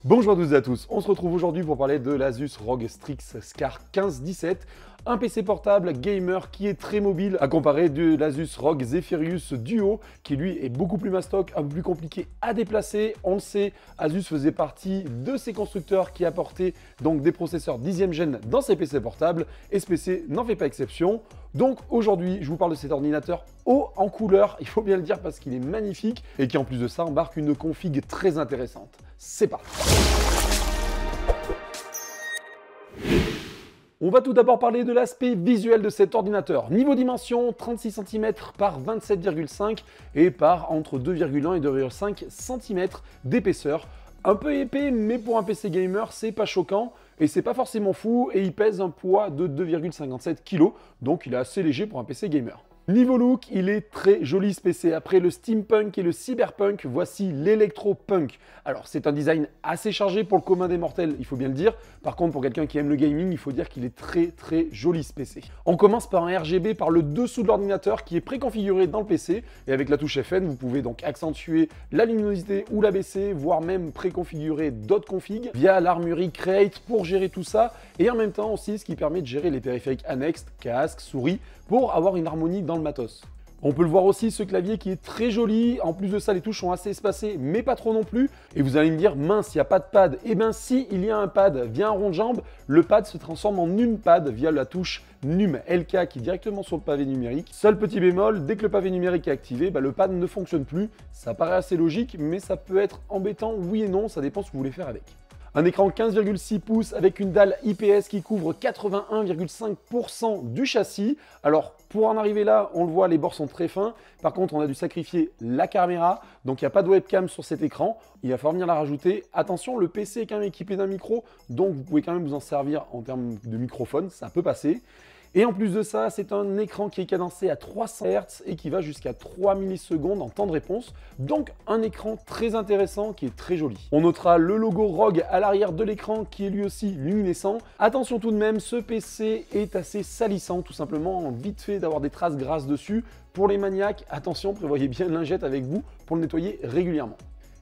Bonjour à toutes et à tous, on se retrouve aujourd'hui pour parler de l'Asus ROG Strix Scar 1517, un PC portable gamer qui est très mobile à comparer de l'Asus ROG Zephyrus Duo qui lui est beaucoup plus mastoc, un peu plus compliqué à déplacer. On le sait, Asus faisait partie de ces constructeurs qui apportaient donc des processeurs 10e gen dans ses PC portables et ce PC n'en fait pas exception. Donc aujourd'hui, je vous parle de cet ordinateur haut en couleur, il faut bien le dire parce qu'il est magnifique et qui en plus de ça embarque une config très intéressante. C'est parti! On va tout d'abord parler de l'aspect visuel de cet ordinateur. Niveau dimension, 36 cm par 27,5 et par entre 2,1 et 2,5 cm d'épaisseur. Un peu épais, mais pour un PC gamer, c'est pas choquant et c'est pas forcément fou et il pèse un poids de 2,57 kg, donc il est assez léger pour un PC gamer. Niveau look, il est très joli ce PC. Après le steampunk et le cyberpunk, voici l'électropunk. Alors c'est un design assez chargé pour le commun des mortels, il faut bien le dire. Par contre, pour quelqu'un qui aime le gaming, il faut dire qu'il est très joli ce PC. On commence par un RGB par le dessous de l'ordinateur qui est préconfiguré dans le PC. Et avec la touche FN, vous pouvez donc accentuer la luminosité ou l'abaisser, voire même préconfigurer d'autres configs via l'armurerie Create pour gérer tout ça. Et en même temps aussi, ce qui permet de gérer les périphériques annexes, casque, souris, pour avoir une harmonie dans le matos. On peut le voir aussi, ce clavier qui est très joli. En plus de ça, les touches sont assez espacées, mais pas trop non plus. Et vous allez me dire, mince, il n'y a pas de pad. Eh bien si, il y a un pad via un rond de jambe. Le pad se transforme en numpad via la touche Num LK qui est directement sur le pavé numérique. Seul petit bémol, dès que le pavé numérique est activé, le pad ne fonctionne plus. Ça paraît assez logique, mais ça peut être embêtant, oui et non, ça dépend ce que vous voulez faire avec. Un écran 15,6 pouces avec une dalle IPS qui couvre 81,5% du châssis. Alors, pour en arriver là, on le voit, les bords sont très fins. Par contre, on a dû sacrifier la caméra, donc il n'y a pas de webcam sur cet écran. Il va falloir venir la rajouter. Attention, le PC est quand même équipé d'un micro, donc vous pouvez quand même vous en servir en termes de microphone, ça peut passer. Et en plus de ça, c'est un écran qui est cadencé à 300 Hz et qui va jusqu'à 3 millisecondes en temps de réponse. Donc un écran très intéressant qui est très joli. On notera le logo ROG à l'arrière de l'écran qui est lui aussi luminescent. Attention tout de même, ce PC est assez salissant, tout simplement vite fait d'avoir des traces grasses dessus. Pour les maniaques, attention, prévoyez bien une lingette avec vous pour le nettoyer régulièrement.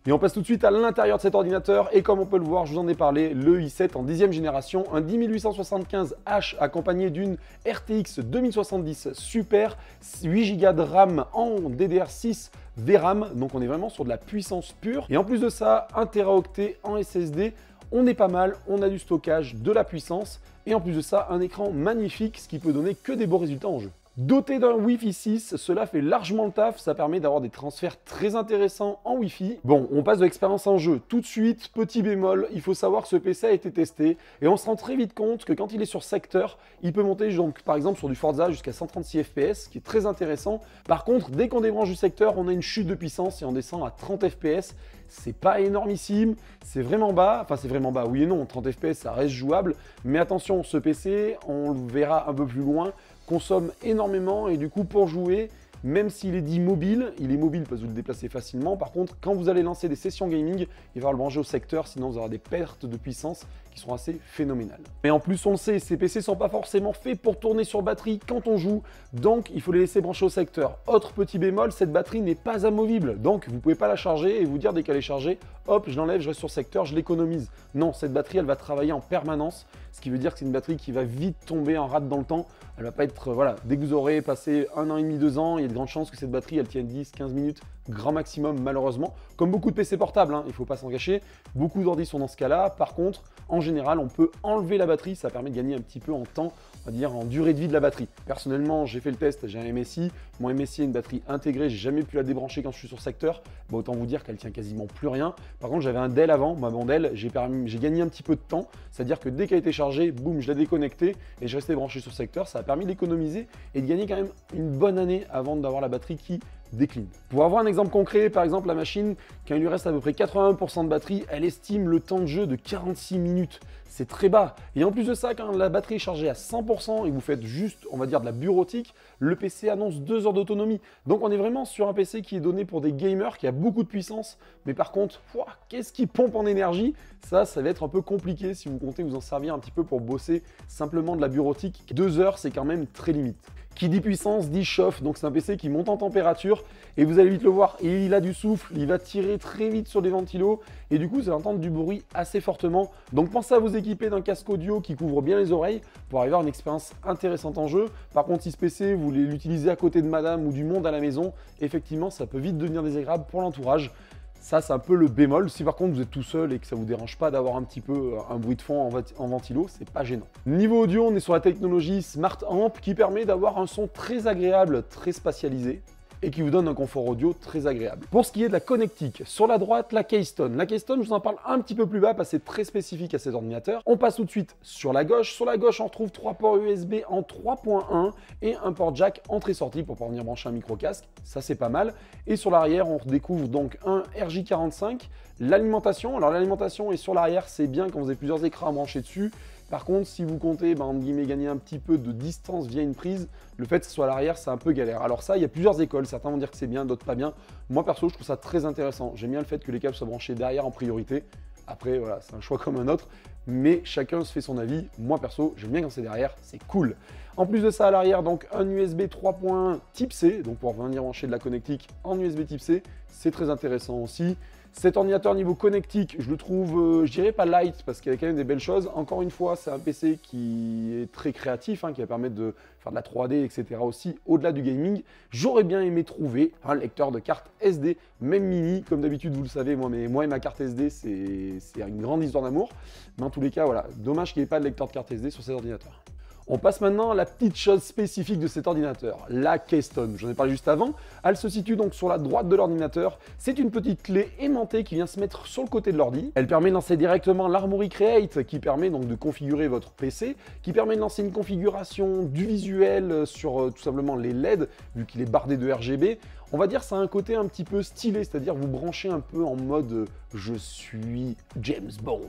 Et on passe tout de suite à l'intérieur de cet ordinateur et comme on peut le voir, je vous en ai parlé, le i7 en 10e génération, un 10875H accompagné d'une RTX 2070 Super, 8 Go de RAM en DDR6 VRAM, donc on est vraiment sur de la puissance pure. Et en plus de ça, 1 Teraoctet en SSD, on est pas mal, on a du stockage, de la puissance et en plus de ça, un écran magnifique, ce qui peut donner que des beaux résultats en jeu. Doté d'un Wi-Fi 6, cela fait largement le taf, ça permet d'avoir des transferts très intéressants en Wi-Fi. Bon, on passe de l'expérience en jeu. Tout de suite, petit bémol, il faut savoir que ce PC a été testé et on se rend très vite compte que quand il est sur secteur, il peut monter donc par exemple sur du Forza jusqu'à 136 FPS, qui est très intéressant. Par contre, dès qu'on débranche du secteur, on a une chute de puissance et on descend à 30 FPS. C'est pas énormissime, c'est vraiment bas, enfin c'est vraiment bas, oui et non, 30 FPS ça reste jouable, mais attention, ce PC, on le verra un peu plus loin, consomme énormément et du coup pour jouer, même s'il est dit mobile, il est mobile parce que vous le déplacez facilement. Par contre, quand vous allez lancer des sessions gaming, il va falloir le brancher au secteur, sinon vous aurez des pertes de puissance qui seront assez phénoménales. Mais en plus, on le sait, ces PC ne sont pas forcément faits pour tourner sur batterie quand on joue, donc il faut les laisser brancher au secteur. Autre petit bémol, cette batterie n'est pas amovible, donc vous ne pouvez pas la charger et vous dire dès qu'elle est chargée, hop, je l'enlève, je reste sur secteur, je l'économise. Non, cette batterie, elle va travailler en permanence, ce qui veut dire que c'est une batterie qui va vite tomber en rate dans le temps. Elle va pas être, voilà, dès que vous aurez passé 1 an et demi, 2 ans, il y a de grandes chances que cette batterie, elle tienne 10-15 minutes, grand maximum, malheureusement. Comme beaucoup de PC portables, il ne faut pas s'en cacher. Beaucoup d'ordi sont dans ce cas-là. Par contre, en général, on peut enlever la batterie, ça permet de gagner un petit peu en temps, on va dire en durée de vie de la batterie. Personnellement, j'ai fait le test, j'ai un MSI. Mon MSI a une batterie intégrée, j'ai jamais pu la débrancher quand je suis sur secteur. Autant vous dire qu'elle tient quasiment plus rien. Par contre, j'avais un Dell avant, mon Dell, j'ai gagné un petit peu de temps. C'est-à-dire que dès qu'elle était chargée, boum, je l'ai déconnecté et je restais branché sur secteur. Ça a permis d'économiser et de gagner quand même une bonne année avant d'avoir la batterie qui décline. Pour avoir un exemple concret, par exemple la machine, quand il lui reste à peu près 81% de batterie, elle estime le temps de jeu de 46 minutes. C'est très bas. Et en plus de ça, quand la batterie est chargée à 100% et que vous faites juste, on va dire, de la bureautique, le PC annonce 2 heures d'autonomie. Donc on est vraiment sur un PC qui est donné pour des gamers, qui a beaucoup de puissance, mais par contre, qu'est-ce qui pompe en énergie? Ça va être un peu compliqué si vous comptez vous en servir un petit peu pour bosser simplement de la bureautique. 2 heures, c'est quand même très limite. Qui dit puissance dit chauffe, donc c'est un PC qui monte en température et vous allez vite le voir, il a du souffle, il va tirer très vite sur des ventilos et du coup vous allez entendre du bruit assez fortement. Donc pensez à vous équiper d'un casque audio qui couvre bien les oreilles pour arriver à avoir une expérience intéressante en jeu. Par contre, si ce PC vous voulez l'utiliser à côté de madame ou du monde à la maison, effectivement ça peut vite devenir désagréable pour l'entourage. Ça, c'est un peu le bémol. Si par contre vous êtes tout seul et que ça vous dérange pas d'avoir un petit peu un bruit de fond en ventilo, c'est pas gênant. Niveau audio, on est sur la technologie Smart Amp qui permet d'avoir un son très agréable, très spatialisé et qui vous donne un confort audio très agréable. Pour ce qui est de la connectique, sur la droite, la Keystone. La Keystone, je vous en parle un petit peu plus bas parce que c'est très spécifique à cet ordinateur. On passe tout de suite sur la gauche. Sur la gauche, on retrouve 3 ports USB en 3.1 et un port jack entrée-sortie pour pouvoir venir brancher un micro-casque. Ça, c'est pas mal. Et sur l'arrière, on redécouvre donc un RJ45. L'alimentation, alors l'alimentation est sur l'arrière, c'est bien quand vous avez plusieurs écrans à brancher dessus. Par contre, si vous comptez, entre guillemets, gagner un petit peu de distance via une prise, le fait que ce soit à l'arrière, c'est un peu galère. Alors ça, il y a plusieurs écoles. Certains vont dire que c'est bien, d'autres pas bien. Moi, perso, je trouve ça très intéressant. J'aime bien le fait que les câbles soient branchés derrière en priorité. Après, voilà, c'est un choix comme un autre. Mais chacun se fait son avis. Moi, perso, j'aime bien quand c'est derrière. C'est cool. En plus de ça, à l'arrière, donc un USB 3.1 type C. Donc pour venir brancher de la connectique en USB type C. C'est très intéressant aussi. Cet ordinateur niveau connectique, je le trouve, je dirais pas light parce qu'il y a quand même des belles choses. Encore une fois, c'est un PC qui est très créatif, qui va permettre de faire de la 3D, etc. aussi, au-delà du gaming. J'aurais bien aimé trouver un lecteur de carte SD, même mini, comme d'habitude, vous le savez, moi et ma carte SD, c'est une grande histoire d'amour. Mais en tous les cas, voilà, dommage qu'il n'y ait pas de lecteur de carte SD sur cet ordinateur. On passe maintenant à la petite chose spécifique de cet ordinateur, la Keystone. J'en ai parlé juste avant. Elle se situe donc sur la droite de l'ordinateur. C'est une petite clé aimantée qui vient se mettre sur le côté de l'ordi. Elle permet de lancer directement l'Armoury Create qui permet donc de configurer votre PC, qui permet de lancer une configuration du visuel sur tout simplement les LED, vu qu'il est bardé de RGB. On va dire que ça a un côté un petit peu stylé, c'est-à-dire vous branchez un peu en mode « je suis James Bond ».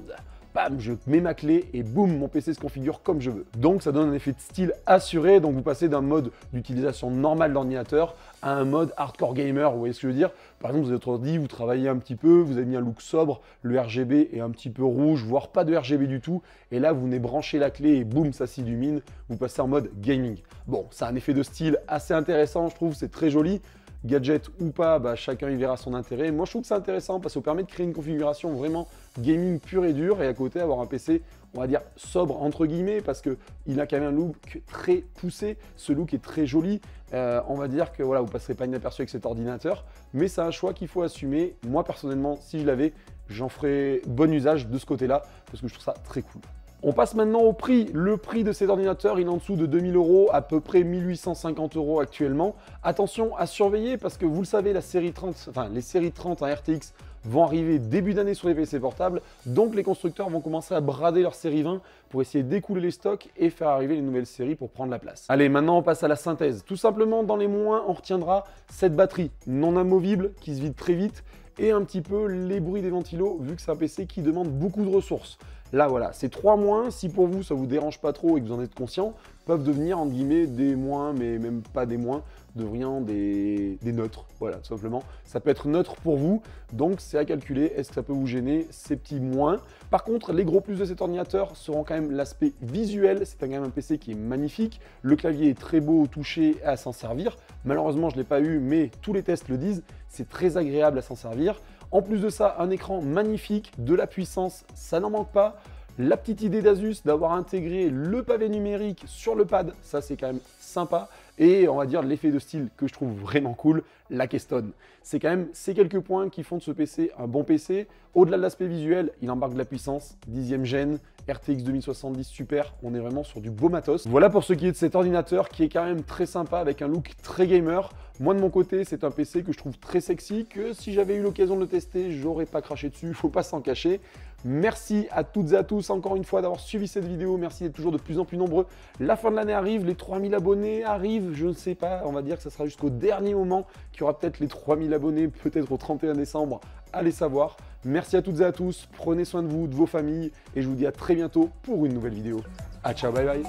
Bam, je mets ma clé et boum, mon PC se configure comme je veux. Donc ça donne un effet de style assuré, donc vous passez d'un mode d'utilisation normale d'ordinateur à un mode hardcore gamer, vous voyez ce que je veux dire? Par exemple, vous êtes ordi, vous travaillez un petit peu, vous avez mis un look sobre, le RGB est un petit peu rouge, voire pas de RGB du tout, et là vous venez brancher la clé et boum, ça s'illumine, vous passez en mode gaming. Bon, ça a un effet de style assez intéressant, je trouve, c'est très joli. Gadget ou pas, chacun y verra son intérêt. Moi, je trouve que c'est intéressant parce que ça vous permet de créer une configuration vraiment gaming pur et dur et à côté avoir un PC, on va dire, sobre entre guillemets parce qu'il a quand même un look très poussé. Ce look est très joli. On va dire que voilà, vous ne passerez pas inaperçu avec cet ordinateur, mais c'est un choix qu'il faut assumer. Moi, personnellement, si je l'avais, j'en ferais bon usage de ce côté-là parce que je trouve ça très cool. On passe maintenant au prix. Le prix de cet ordinateur, il est en dessous de 2000 €, à peu près 1850 € actuellement. Attention à surveiller parce que vous le savez, les séries 30 en RTX vont arriver début d'année sur les PC portables. Donc les constructeurs vont commencer à brader leur série 20 pour essayer d'écouler les stocks et faire arriver les nouvelles séries pour prendre la place. Allez, maintenant on passe à la synthèse. Tout simplement, dans les moins, on retiendra cette batterie non amovible qui se vide très vite et un petit peu les bruits des ventilos vu que c'est un PC qui demande beaucoup de ressources. Là, voilà, ces 3 moins, si pour vous, ça vous dérange pas trop et que vous en êtes conscient, peuvent devenir, entre guillemets, des moins, mais même pas des moins, devenant des neutres, voilà, tout simplement. Ça peut être neutre pour vous, donc c'est à calculer, est-ce que ça peut vous gêner, ces petits moins. Par contre, les gros plus de cet ordinateur seront quand même l'aspect visuel, c'est quand même un PC qui est magnifique, le clavier est très beau au toucher et à s'en servir. Malheureusement, je ne l'ai pas eu, mais tous les tests le disent, c'est très agréable à s'en servir. En plus de ça, un écran magnifique, de la puissance, ça n'en manque pas. La petite idée d'Asus d'avoir intégré le pavé numérique sur le pad, ça c'est quand même sympa. Et on va dire l'effet de style que je trouve vraiment cool, la Keystone. C'est quand même ces quelques points qui font de ce PC un bon PC. Au-delà de l'aspect visuel, il embarque de la puissance, 10e gène, RTX 2070 super, on est vraiment sur du beau matos. Voilà pour ce qui est de cet ordinateur qui est quand même très sympa avec un look très gamer. Moi de mon côté, c'est un PC que je trouve très sexy, que si j'avais eu l'occasion de le tester, j'aurais pas craché dessus, faut pas s'en cacher. Merci à toutes et à tous encore une fois d'avoir suivi cette vidéo, merci d'être toujours de plus en plus nombreux. La fin de l'année arrive, les 3000 abonnés arrivent, je ne sais pas, on va dire que ça sera jusqu'au dernier moment qu'il y aura peut-être les 3000 abonnés, peut-être au 31 décembre, allez savoir. Merci à toutes et à tous, prenez soin de vous, de vos familles, et je vous dis à très bientôt pour une nouvelle vidéo. À ciao, bye bye.